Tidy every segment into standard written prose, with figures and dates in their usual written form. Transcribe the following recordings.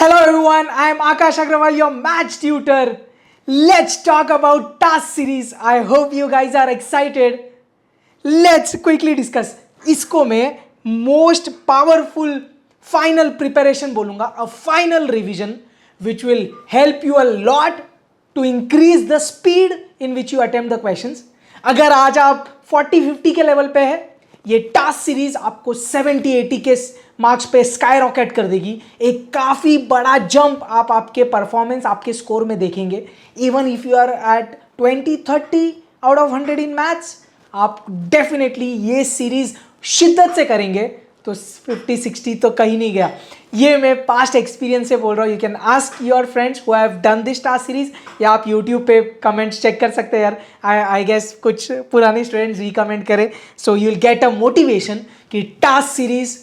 Hello everyone, I am Akash Agrawal, your maths tutor. Let's talk about task series. I hope you guys are excited. Let's quickly discuss. इसको मैं most powerful final preparation बोलूँगा, a final revision which will help you a lot to increase the speed in which you attempt the questions. अगर आज आप 40-50 के level पे है, ये टास्क सीरीज आपको 70-80 के मार्क्स पे स्काई रॉकेट कर देगी. एक काफ़ी बड़ा जंप आप आपके परफॉर्मेंस, आपके स्कोर में देखेंगे. Even if you are at 20-30 out of 100 in maths, आप डेफिनेटली ये सीरीज शिद्दत से करेंगे तो 50-60 तो कहीं नहीं गया. ये मैं पास्ट एक्सपीरियंस से बोल रहा हूँ. You can ask your friends who have done this task series, या आप यूट्यूब पे कमेंट्स चेक कर सकते हैं यार. आई गेस कुछ पुराने स्टूडेंट्स रिकमेंड करें, so you will get a motivation कि टास्क सीरीज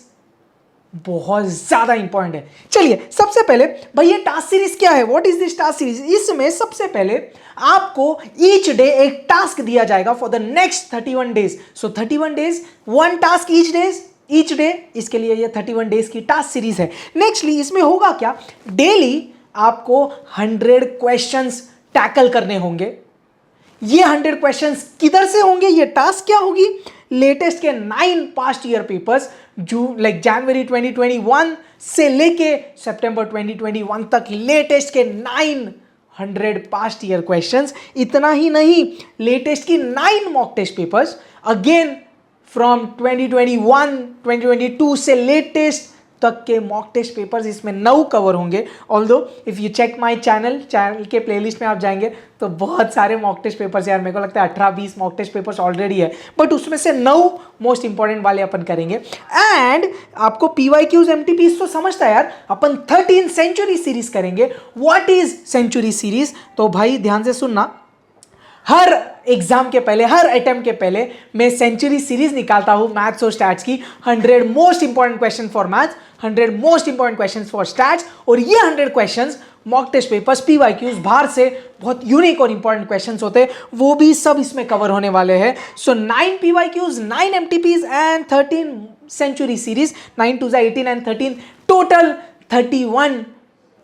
बहुत ज़्यादा इंपॉर्टेंट है. चलिए सबसे पहले भाई ये टास्क सीरीज क्या है, what is this task series. इसमें सबसे पहले आपको ईच डे एक टास्क दिया जाएगा for the next 31 days. So 31 days, one task each day. इसके लिए ये 31 डेज की टास्क सीरीज है. नेक्स्टली इसमें होगा क्या, डेली आपको 100 क्वेश्चंस टैकल करने होंगे. ये 100 क्वेश्चंस किधर से होंगे, ये टास्क क्या होगी, लेटेस्ट के 9 पास्ट ईयर पेपर्स लाइक जनवरी 2021 से लेके सितंबर 2021 तक लेटेस्ट के 900 पास्ट ईयर क्वेश्चंस. इतना ही नहीं, लेटेस्ट की 9 mock test papers again from 2021 2022 से लेटेस्ट तक के मॉक टेस्ट पेपर्स इसमें 9 कवर होंगे. Although if you check my channel के प्लेलिस्ट में आप जाएंगे तो बहुत सारे मॉक टेस्ट पेपर्स, यार मेरे को लगता है 18-20 मॉक टेस्ट पेपर्स ऑलरेडी है, बट उसमें से 9 मोस्ट इंपॉर्टेंट वाले अपन करेंगे. एंड आपको PYQs MTPs तो समझता है यार, अपन 13 सेंचुरी सीरीज करेंगे. व्हाट इज सेंचुरी सीरीज, तो भाई ध्यान से सुनना. हर एग्जाम के पहले, हर अटेम्प्ट के पहले मैं सेंचुरी सीरीज निकालता हूं मैथ्स और स्टैट्स की. 100 most important question for maths, 100 most important question for stats, और ये 100 questions mock test papers, PYQs, बाहर से बहुत यूनिक और इंपॉर्टेंट क्वेश्चंस होते हैं, वो भी सब इसमें कवर होने वाले हैं. So 9 PYQs, 9 MTPs and 13 century series. 9 2 18 and 13 total 31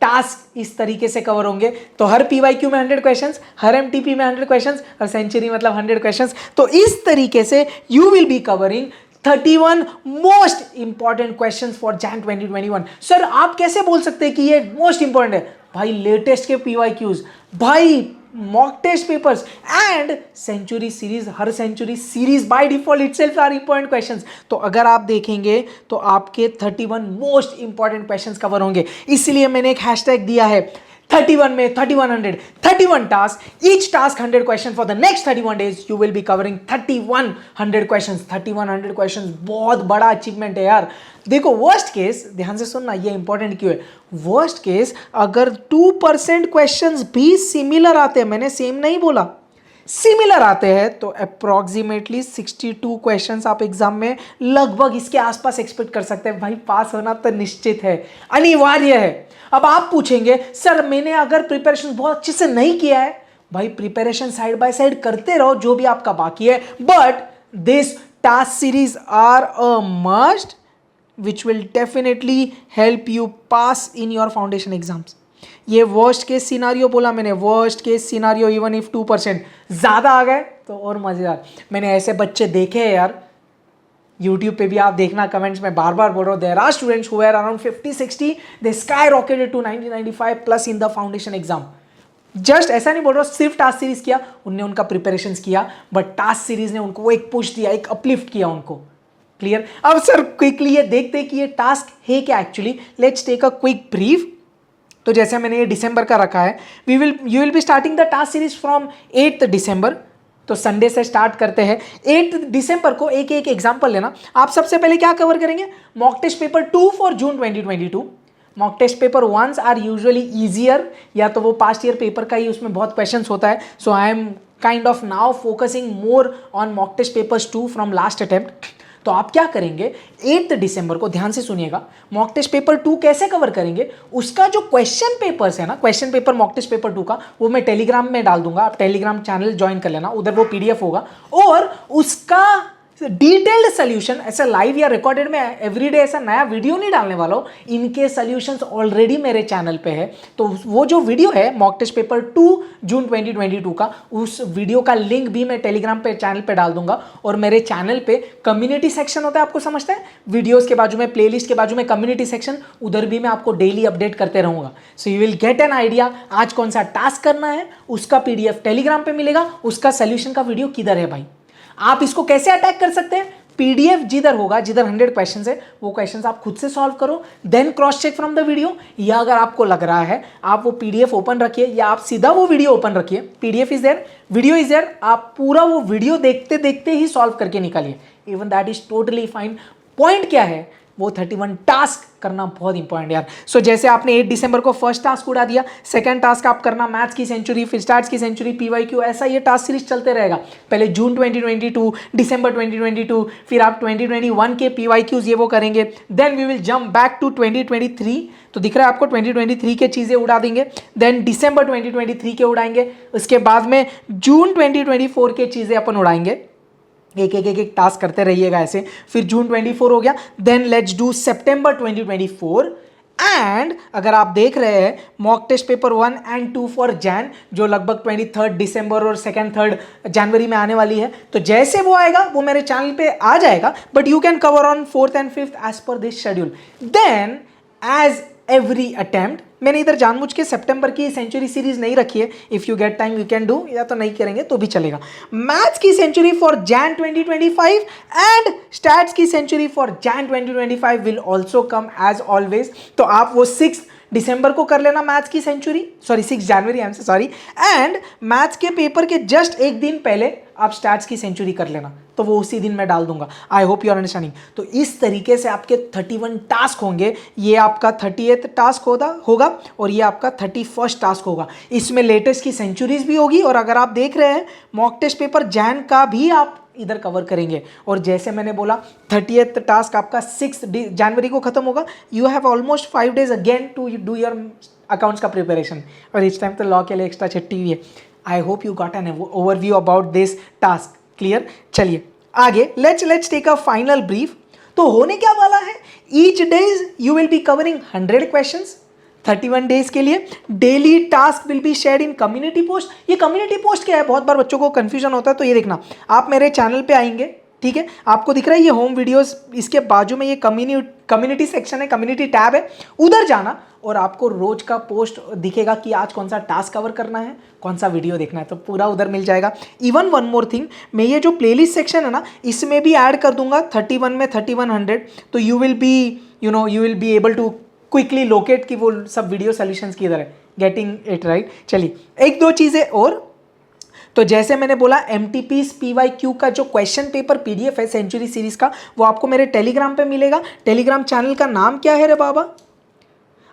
task इस तरीके से कवर होंगे. तो हर PYQ में 100 क्वेश्चंस, हर MTP में 100 क्वेश्चंस, और सेंचुरी मतलब 100 क्वेश्चंस. तो इस तरीके से you will be covering 31 most important questions for Jain 2021. Sir आप कैसे बोल सकते हैं कि ये मोस्ट इंपॉर्टेंट है, भाई लेटेस्ट के PYQs, भाई mock test papers and century series. हर century series by default itself are important questions. तो अगर आप देखेंगे तो आपके 31 मोस्ट इंपॉर्टेंट क्वेश्चंस कवर होंगे. इसलिए मैंने एक हैशटैग दिया है 31 में 3100, 31 task, each task 100 question for the next 31 days. You will be covering 3100 questions. 3100 questions बहुत बड़ा अचीवमेंट है यार. देखो वर्स्ट केस, ध्यान से सुनना, ये इंपॉर्टेंट क्यों है. वर्स्ट केस अगर 2% क्वेश्चंस भी सिमिलर आते हैं, मैंने सेम नहीं बोला, सिमिलर आते हैं, तो अप्रॉक्सीमेटली 62 क्वेश्चंस आप एग्जाम में लगभग इसके आसपास एक्सपेक्ट कर सकते हैं. भाई पास होना तो निश्चित है, अनिवार्य है. अब आप पूछेंगे सर मैंने अगर प्रिपरेशन बहुत अच्छे से नहीं किया है, भाई प्रिपरेशन साइड बाय साइड करते रहो जो भी आपका बाकी है, but this task series are a must which will definitely help you pass in your foundation exams. ये वर्स्ट केस सिनारियो बोला मैंने, worst case scenario. Even if 2% ज़्यादा आ गए तो और मज़ेदार. मैंने ऐसे बच्चे देखे हैं यार, यूट्यूब पे भी आप देखना, कमेंट्स में बार बार बोल रहा हूँ, there are students who are around 50-60, they skyrocketed to 90-95 plus in the foundation exam. Just ऐसा नहीं बोल रहा सिर्फ टास्क सीरीज किया, उनने उनका प्रिपरेशन किया, बट टास्क सीरीज ने उनको एक पुश दिया, एक अपलिफ्ट किया उनको. क्लियर. अब सर क्विकली ये देखते हैं कि ये टास्क है क्या actually. Let's take a quick brief. तो जैसे मैंने ये दिसंबर का रखा है, you will be starting the task series from 8th December. तो संडे से स्टार्ट करते हैं. 8th दिसंबर को एक एग्जाम्पल लेना. आप सबसे पहले क्या कवर करेंगे, mock test paper 2 for June 2022. Mock test paper 1 are usually easier, या तो वो पास्ट ईयर पेपर का ही उसमें बहुत क्वेश्चंस होता है. So I am kind of now focusing more on mock test papers 2 from last attempt. तो आप क्या करेंगे, 8th दिसंबर को, ध्यान से सुनिएगा, मॉक टेस्ट पेपर 2 कैसे कवर करेंगे, उसका जो क्वेश्चन पेपर्स है ना, question paper mock test paper 2 का, वो मैं टेलीग्राम में डाल दूंगा. आप टेलीग्राम चैनल ज्वाइन कर लेना, उधर वो PDF होगा, और उसका डिटेल्ड सोल्यूशन, ऐसा लाइव या रिकॉर्डेड में एवरीडे ऐसा नया वीडियो नहीं डालने वाला हूँ, इनके सोल्यूशंस ऑलरेडी मेरे चैनल पे है। तो वो जो वीडियो है मॉक टेस्ट पेपर 2 जून 2022 का, उस वीडियो का लिंक भी मैं टेलीग्राम पे चैनल पे डाल दूंगा। और मेरे चैनल पे कम्युनिटी सेक्शन होता है, आपको समझते हैं, वीडियोस के बाजू में, प्लेलिस्ट के बाजू में कम्युनिटी सेक्शन, उधर भी मैं आपको डेली अपडेट करते रहूंगा। So you will get an idea आज कौन सा टास्क करना है, उसका पीडीएफ टेलीग्राम पे मिलेगा, उसका सोल्यूशन का वीडियो किधर है भाई। आप इसको कैसे अटैक कर सकते हैं, पीडीएफ जिधर होगा, जिधर 100 क्वेश्चंस है, वो क्वेश्चंस आप खुद से सॉल्व करो, then cross check from the video. या अगर आपको लग रहा है आप वो पीडीएफ ओपन रखिए, या आप सीधा वो वीडियो ओपन रखिए, PDF is there, video is there, आप पूरा वो वीडियो देखते देखते ही सॉल्व करके निकालिए, even that is totally fine. Point क्या है, वो 31 टास्क करना बहुत इंपॉर्टेंट यार। सो जैसे आपने 8 दिसंबर को फर्स्ट टास्क उड़ा दिया, सेकंड टास्क आप करना मैथ्स की सेंचुरी, फिर स्टार्ट्स की सेंचुरी, पीवाईक्यू, ऐसा ये टास्क सीरीज चलते रहेगा। पहले जून 2022, दिसंबर 2022, फिर आप 2021 के पीवाईक्यूज ये वो करेंगे, then we will jump back to 2023। तो दिख रहा है आपको 2023 के चीज़ें उड़ा देंगे, देन दिसंबर 2023 के उड़ाएंगे, उसके बाद में जून 2024 के चीज़ें अपन उड़ाएंगे। एक एक एक एक टास्क करते रहिएगा ऐसे। फिर जून 24 हो गया, then let's do September 2024। And अगर आप देख रहे हैं mock test paper 1 and 2 for Jan, जो लगभग 23 दिसंबर और 2 जनवरी में आने वाली है, तो जैसे वो आएगा वो मेरे चैनल पे आ जाएगा, but you can cover on 4th and 5th as per this schedule. Then as every attempt, मैंने इधर जानबूझ के सितंबर की सेंचुरी सीरीज नहीं रखी है, if you get time you can do, या तो नहीं करेंगे तो भी चलेगा। मैथ्स की century for Jan 2025 and stats की century for Jan 2025 will also come as always. तो आप वो 6 दिसंबर को कर लेना मैथ्स की century, sorry 6 January, I am sorry, and maths के पेपर के जस्ट एक दिन पहले आप स्टैट्स की सेंचुरी कर लेना, तो वो उसी दिन मैं डाल दूंगा। I hope you are understanding. तो इस तरीके से आपके 31 टास्क होंगे, ये आपका 30th टास्क होगा और ये आपका 31st टास्क होगा। इसमें लेटेस्ट की सेंचुरीज भी होगी, और अगर आप देख रहे हैं मॉक टेस्ट पेपर जैन का भी आप इधर कवर करेंगे। और जैसे मैंने बोला 30th टास्क आपका 6 जनवरी को खत्म होगा। You have almost 5 days again to do your accounts का प्रिपरेशन, और इस टाइम तो लॉ के लिए एक्स्ट्रा छुट्टी हुई है। I hope you got an overview about this task. Clear? चलिए आगे, let's take a final brief. तो होने क्या वाला है, each days you will be covering 100 questions 31 days के लिए। Daily task will be shared in community post. ये कम्युनिटी पोस्ट क्या है, बहुत बार बच्चों को कंफ्यूजन होता है। तो ये देखना, आप मेरे चैनल पे आएंगे, ठीक है, आपको दिख रहा है ये होम वीडियोस, इसके बाजू में ये कम्युनिटी सेक्शन है, कम्युनिटी टैब है, उधर जाना और आपको रोज का पोस्ट दिखेगा कि आज कौन सा टास्क कवर करना है, कौन सा वीडियो देखना है, तो पूरा उधर मिल जाएगा। इवन वन मोर थिंग, मैं ये जो प्लेलिस्ट सेक्शन है ना, इसमें भी ऐड कर दूंगा 31 में 3100। तो you will be able to quickly locate कि वो सब वीडियो सोल्यूशंस की इधर है। Getting it right? चलिए एक दो चीज़ें और। तो जैसे मैंने बोला MTP PYQ का जो क्वेश्चन पेपर PDF है सेंचुरी सीरीज का, वो आपको मेरे टेलीग्राम पे मिलेगा। टेलीग्राम चैनल का नाम क्या है रे बाबा?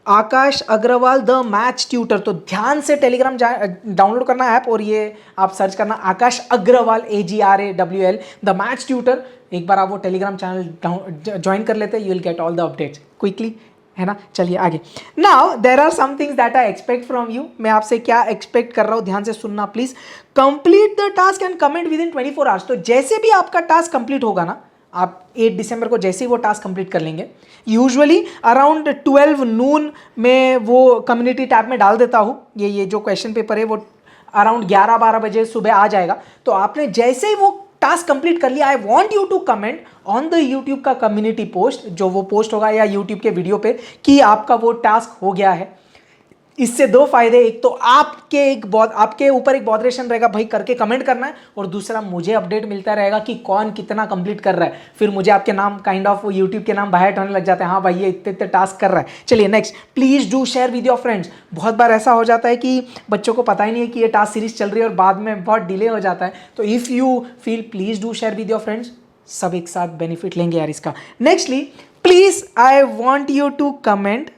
आकाश अग्रवाल द मैथ्स ट्यूटर। तो ध्यान से टेलीग्राम डाउनलोड करना ऐप, और ये आप सर्च करना Akash Agrawal AGRAWL the maths tutor. एक बार आप वो टेलीग्राम चैनल ज्वाइन कर लेते हैं, you will get all the updates quickly, है ना? चलिए आगे। Now there are some things that I expect from you. मैं आपसे क्या एक्सपेक्ट कर रहा हूँ, ध्यान से सुनना please. Complete the task and comment with in 24 hours. तो जैसे भी आपका टास्क कंप्लीट होगा ना, आप 8 दिसंबर को जैसे ही वो टास्क कंप्लीट कर लेंगे, यूजुअली अराउंड 12 नून में वो कम्युनिटी टैब में डाल देता हूँ। ये जो क्वेश्चन पेपर है वो अराउंड 11-12 बजे सुबह आ जाएगा। तो आपने जैसे ही वो टास्क कंप्लीट कर लिया, I want you to comment on the YouTube का कम्युनिटी पोस्ट, जो वो पोस्ट होगा, या यूट्यूब के वीडियो पे, कि आपका वो टास्क हो गया है। इससे दो फायदे, एक तो आपके ऊपर एक बॉदरेशन रहेगा भाई करके कमेंट करना है, और दूसरा मुझे अपडेट मिलता रहेगा कि कौन कितना कंप्लीट कर रहा है। फिर मुझे आपके नाम काइंड ऑफ यूट्यूब के नाम बाहर होने लग जाते हैं, हाँ भाई ये इतने टास्क कर रहा है। चलिए next, please do share with your friends. बहुत बार ऐसा हो जाता है कि बच्चों को पता ही नहीं है कि ये टास्क सीरीज चल रही है और बाद में बहुत डिले हो जाता है। तो if you feel, please do share with your friends, सब एक साथ बेनिफिट लेंगे यार इसका। Nextly, please I want you to comment,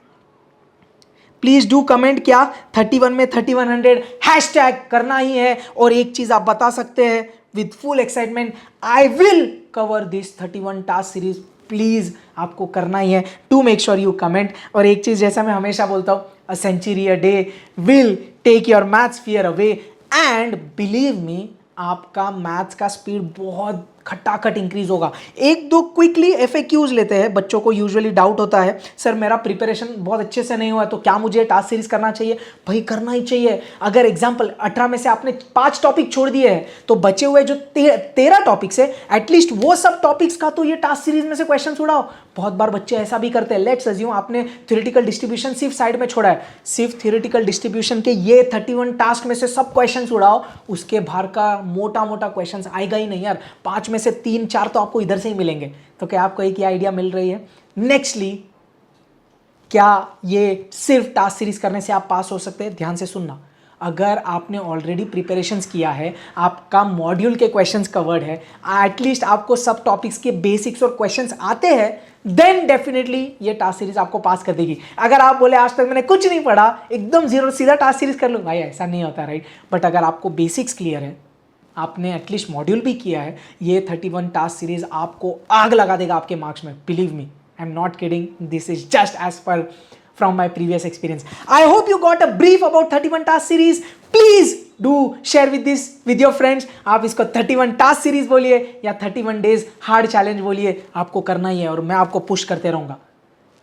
please do comment क्या, 31 में 3100 हैशटैग करना ही है। और एक चीज आप बता सकते हैं with full excitement, I will cover this 31 task series. Please आपको करना ही है, to make sure you comment. और एक चीज जैसा मैं हमेशा बोलता हूं, a century a day will take your maths fear away. And believe me, आपका मैथ्स का स्पीड बहुत खटाखट इंक्रीज होगा। एक दो क्विकली FAQs लेते हैं। बच्चों को यूजुअली डाउट होता है, सर मेरा प्रिपरेशन बहुत अच्छे से नहीं हुआ तो क्या मुझे टास्क सीरीज करना चाहिए? भाई करना ही चाहिए। अगर एग्जाम्पल 18 में से आपने 5 टॉपिक छोड़ दिए हैं तो बचे हुए जो 13 टॉपिक्स है, एटलीस्ट वो सब टॉपिक्स का तो ये टास्क सीरीज में से क्वेश्चन उड़ाओ। बहुत बार बच्चे ऐसा भी करते हैं। लेट्स अज्यूम आपने थ्योरेटिकल डिस्ट्रीब्यूशन सिर्फ साइड में छोड़ा है, सिर्फ थ्योरेटिकल डिस्ट्रीब्यूशन के ये 31 टास्क में से सब क्वेश्चंस उड़ाओ, उसके बाहर का मोटा मोटा क्वेश्चंस आएगा ही नहीं यार। 5 में से 3-4 तो आपको इधर से ही मिलेंगे। तो क्या आपको एक आइडिया मिल रही है? नेक्स्टली, क्या ये सिर्फ टास्क सीरीज करने से आप पास हो सकते हैं? ध्यान से सुनना, अगर आपने ऑलरेडी प्रिपरेशंस किया है, आपका मॉड्यूल के क्वेश्चंस कवर्ड है, एटलीस्ट आपको सब टॉपिक्स के बेसिक्स और क्वेश्चंस आते हैं, देन डेफिनेटली ये टास्क सीरीज आपको पास कर देगी। अगर आप बोले आज तक मैंने कुछ नहीं पढ़ा, एकदम जीरो सीधा टास्क सीरीज कर लूँ, भाई ऐसा नहीं होता, राइट? बट अगर आपको बेसिक्स क्लियर है, आपने एटलीस्ट मॉड्यूल भी किया है, ये 31 टास्क सीरीज आपको आग लगा देगा आपके मार्क्स में। Believe me, I am not kidding, this is just as per from my previous experience. I hope you got a brief about 31 task series. Please do share with this with your friends. आप इसको 31 task series बोलिए या 31 days hard challenge बोलिए, आपको करना ही है और मैं आपको पुश करते रहूँगा।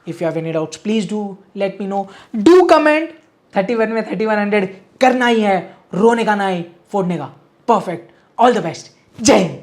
If you have any doubts, please do let me know. Do comment 31 में 3100 करना ही है, रोने का नहीं, फोड़ने का। Perfect. All the best. जय हिंद।